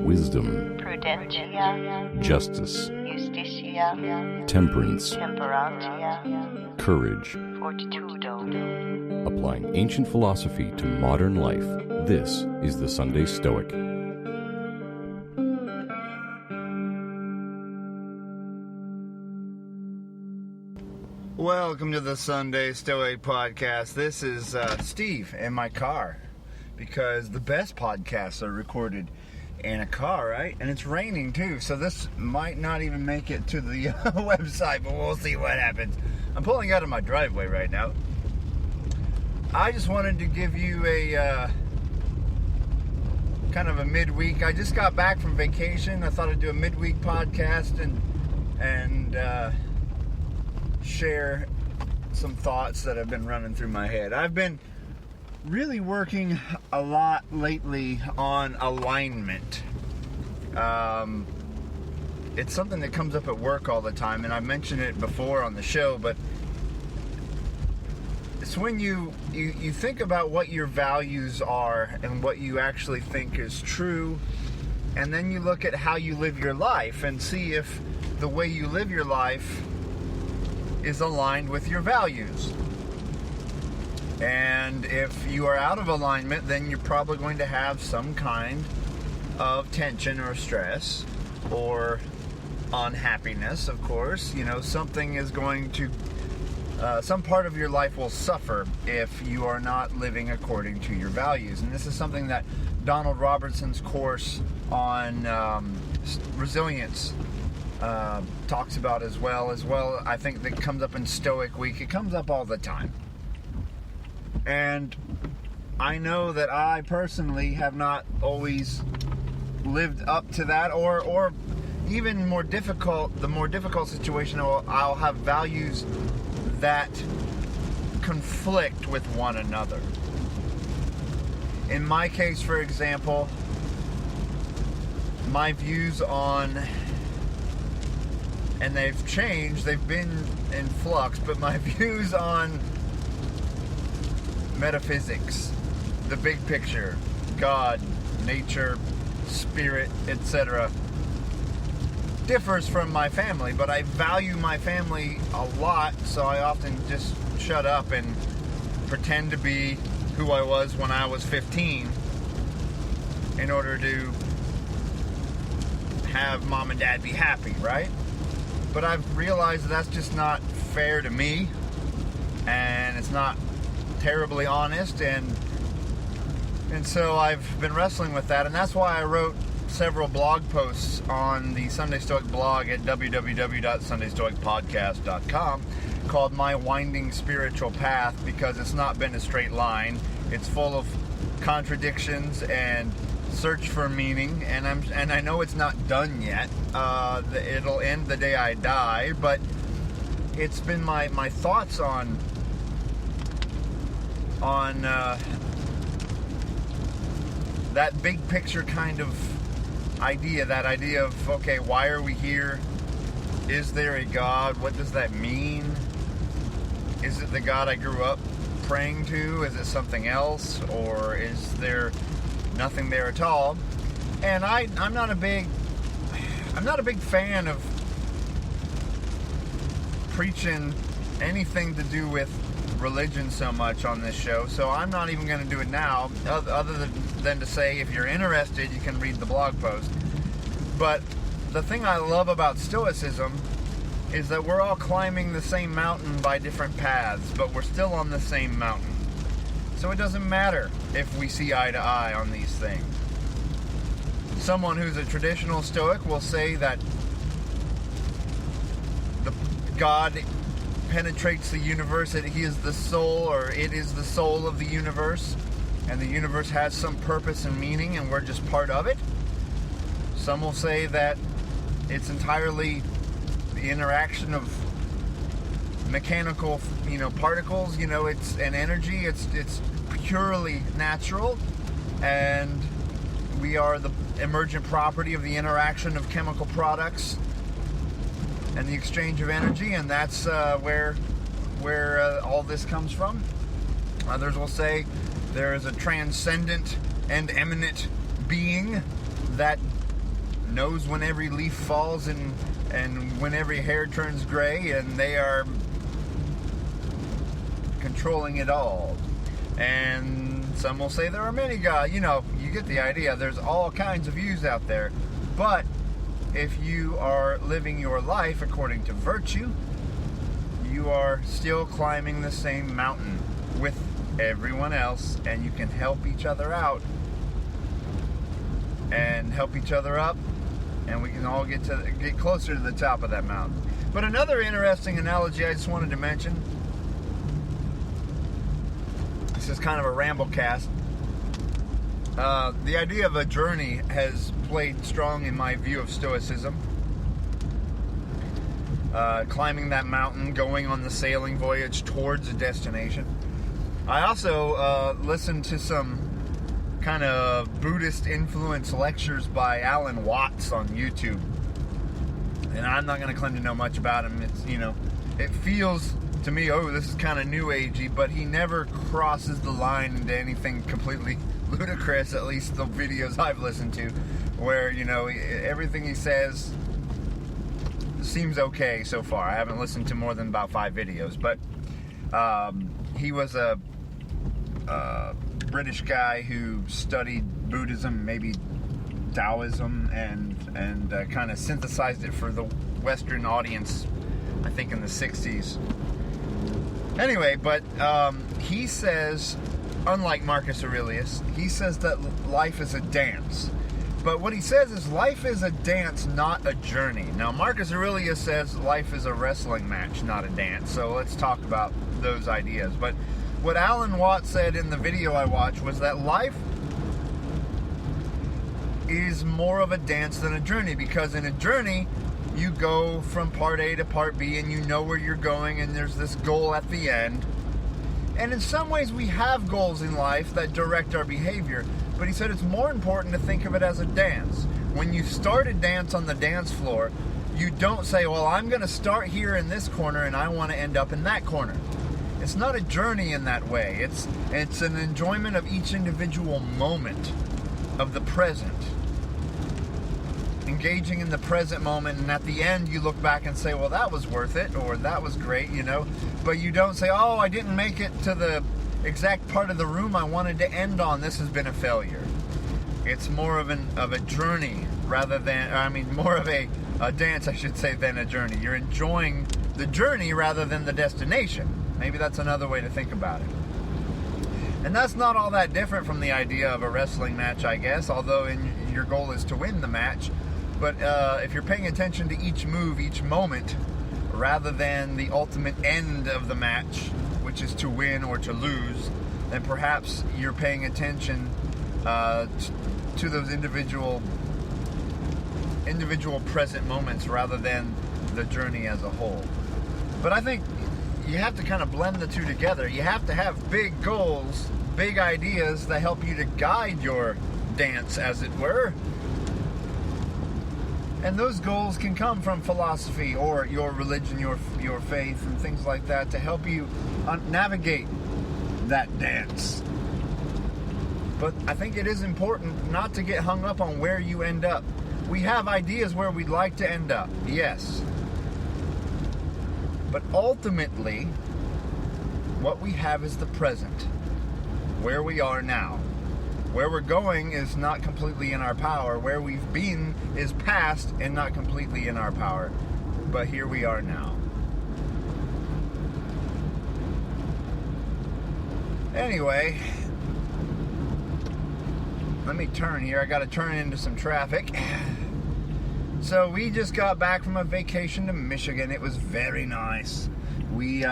wisdom, prudentia, justice, justitia, temperance, temperantia, courage. fortitudo. Applying ancient philosophy to modern life, this is the Sunday Stoic. Welcome to the Sunday Stoic Podcast. This is Steve in my car, because the best podcasts are recorded in a car, right? And it's raining too, so this might not even make it to the website, but we'll see what happens. I'm pulling out of my driveway right now. I just wanted to give you a kind of a midweek. I just got back from vacation. I thought I'd do a midweek podcast and share some thoughts that have been running through my head. I've been really working a lot lately on alignment. It's something that comes up at work all the time, and I mentioned it before on the show, but it's when you think about what your values are and what you actually think is true, and then you look at how you live your life and see if the way you live your life is aligned with your values. And if you are out of alignment, then you're probably going to have some kind of tension or stress or unhappiness, of course. You know, something is going to, some part of your life will suffer if you are not living according to your values. And this is something that Donald Robertson's course on resilience talks about as well. I think that comes up in Stoic Week. It comes up all the time. And I know that I personally have not always lived up to that, or even more difficult, the more difficult situation, I'll have values that conflict with one another. In my case, for example, my views on, and they've changed, they've been in flux, but my views on metaphysics, the big picture, God, nature, spirit, etc., differs from my family, but I value my family a lot, so I often just shut up and pretend to be who I was when I was 15 in order to have mom and dad be happy, right? But I've realized that's just not fair to me, and it's not terribly honest, and so I've been wrestling with that, and that's why I wrote several blog posts on the Sunday Stoic blog at www.sundaystoicpodcast.com called My Winding Spiritual Path, because it's not been a straight line. It's full of contradictions and search for meaning, and I know it's not done yet. It'll end the day I die, but it's been my thoughts on that big picture kind of idea, that idea of, okay, why are we here? Is there a God? What does that mean? Is it the God I grew up praying to? Is it something else? Or is there nothing there at all? And I'm not a big fan of preaching anything to do with religion so much on this show, so I'm not even going to do it now, other than to say, if you're interested, you can read the blog post. But the thing I love about Stoicism is that we're all climbing the same mountain by different paths, but we're still on the same mountain. So it doesn't matter if we see eye to eye on these things. Someone who's a traditional Stoic will say that the God penetrates the universe, that he is the soul, or it is the soul of the universe, and the universe has some purpose and meaning, and we're just part of it. Some will say that it's entirely the interaction of mechanical, particles, it's an energy, it's purely natural, and we are the emergent property of the interaction of chemical products and the exchange of energy, and that's where all this comes from. Others will say there is a transcendent and eminent being that knows when every leaf falls and when every hair turns gray, and they are controlling it all. And some will say there are many gods. You get the idea. There's all kinds of views out there. But if you are living your life according to virtue, you are still climbing the same mountain with everyone else, and you can help each other out and help each other up, and we can all get closer to the top of that mountain. But another interesting analogy I just wanted to mention, this is kind of a ramble cast. The idea of a journey has played strong in my view of Stoicism. Climbing that mountain, going on the sailing voyage towards a destination. I also listened to some kind of Buddhist influence lectures by Alan Watts on YouTube. And I'm not going to claim to know much about him. It's, it feels to me, this is kind of new agey, but he never crosses the line into anything completely ludicrous, at least the videos I've listened to, where, everything he says seems okay so far. I haven't listened to more than about 5 videos, but he was a British guy who studied Buddhism, maybe Taoism, and kind of synthesized it for the Western audience, I think in the 60s. Anyway, but he says, unlike Marcus Aurelius, he says that life is a dance. But what he says is life is a dance, not a journey. Now, Marcus Aurelius says life is a wrestling match, not a dance. So let's talk about those ideas. But what Alan Watts said in the video I watched was that life is more of a dance than a journey, because in a journey, you go from part A to part B, and you know where you're going, and there's this goal at the end. And in some ways, we have goals in life that direct our behavior. But he said it's more important to think of it as a dance. When you start a dance on the dance floor, you don't say, well, I'm going to start here in this corner, and I want to end up in that corner. It's not a journey in that way. It's an enjoyment of each individual moment of the present. Engaging in the present moment, and at the end you look back and say, well, that was worth it, or that was great, But you don't say, oh, I didn't make it to the exact part of the room I wanted to end on. This has been a failure. It's more of a journey rather than, more of a dance, I should say, than a journey. You're enjoying the journey rather than the destination. Maybe that's another way to think about it. And that's not all that different from the idea of a wrestling match, I guess, although your goal is to win the match. But if you're paying attention to each move, each moment, rather than the ultimate end of the match, which is to win or to lose, then perhaps you're paying attention to those individual present moments rather than the journey as a whole. But I think you have to kind of blend the two together. You have to have big goals, big ideas that help you to guide your dance, as it were. And those goals can come from philosophy or your religion, your faith, and things like that to help you navigate that dance. But I think it is important not to get hung up on where you end up. We have ideas where we'd like to end up, yes. But ultimately, what we have is the present, where we are now. Where we're going is not completely in our power. Where we've been is past and not completely in our power. But here we are now. Anyway, let me turn here. I got to turn into some traffic. So we just got back from a vacation to Michigan. It was very nice. We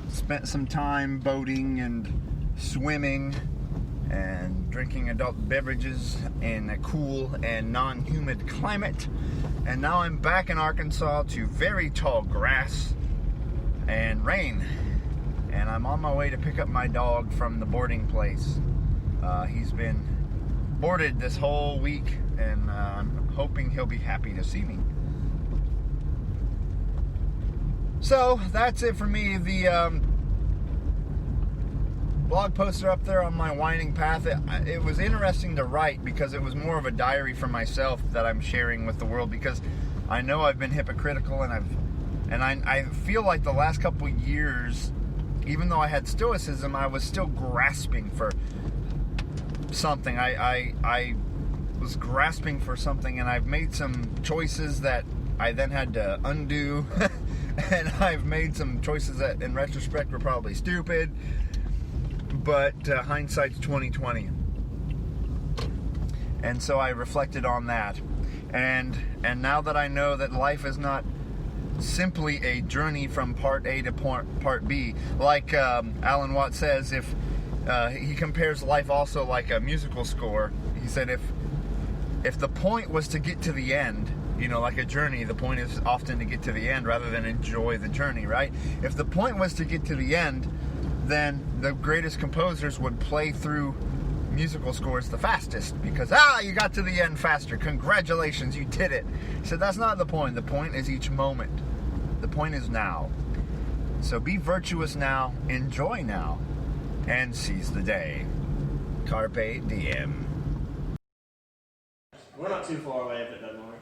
spent some time boating and swimming and drinking adult beverages in a cool and non-humid climate. And now I'm back in Arkansas to very tall grass and rain. And I'm on my way to pick up my dog from the boarding place. He's been boarded this whole week, and I'm hoping he'll be happy to see me. So that's it for me. blog posts are up there on my winding path. It was interesting to write because it was more of a diary for myself that I'm sharing with the world, because I know I've been hypocritical, and I feel like the last couple years, even though I had stoicism, I was still grasping for something. I was grasping for something, and I've made some choices that I then had to undo. And I've made some choices that in retrospect were probably stupid, but hindsight's 20/20. And so I reflected on that, and now that I know that life is not simply a journey from part A to part B, like Alan Watts says, if he compares life also like a musical score. He said if the point was to get to the end, like a journey, the point is often to get to the end rather than enjoy the journey, right? If the point was to get to the end, then the greatest composers would play through musical scores the fastest, because you got to the end faster, congratulations, you did it. So that's not the point. The point is each moment. The point is now. So be virtuous now, enjoy now, and seize the day. Carpe diem. We're not too far away if it doesn't work.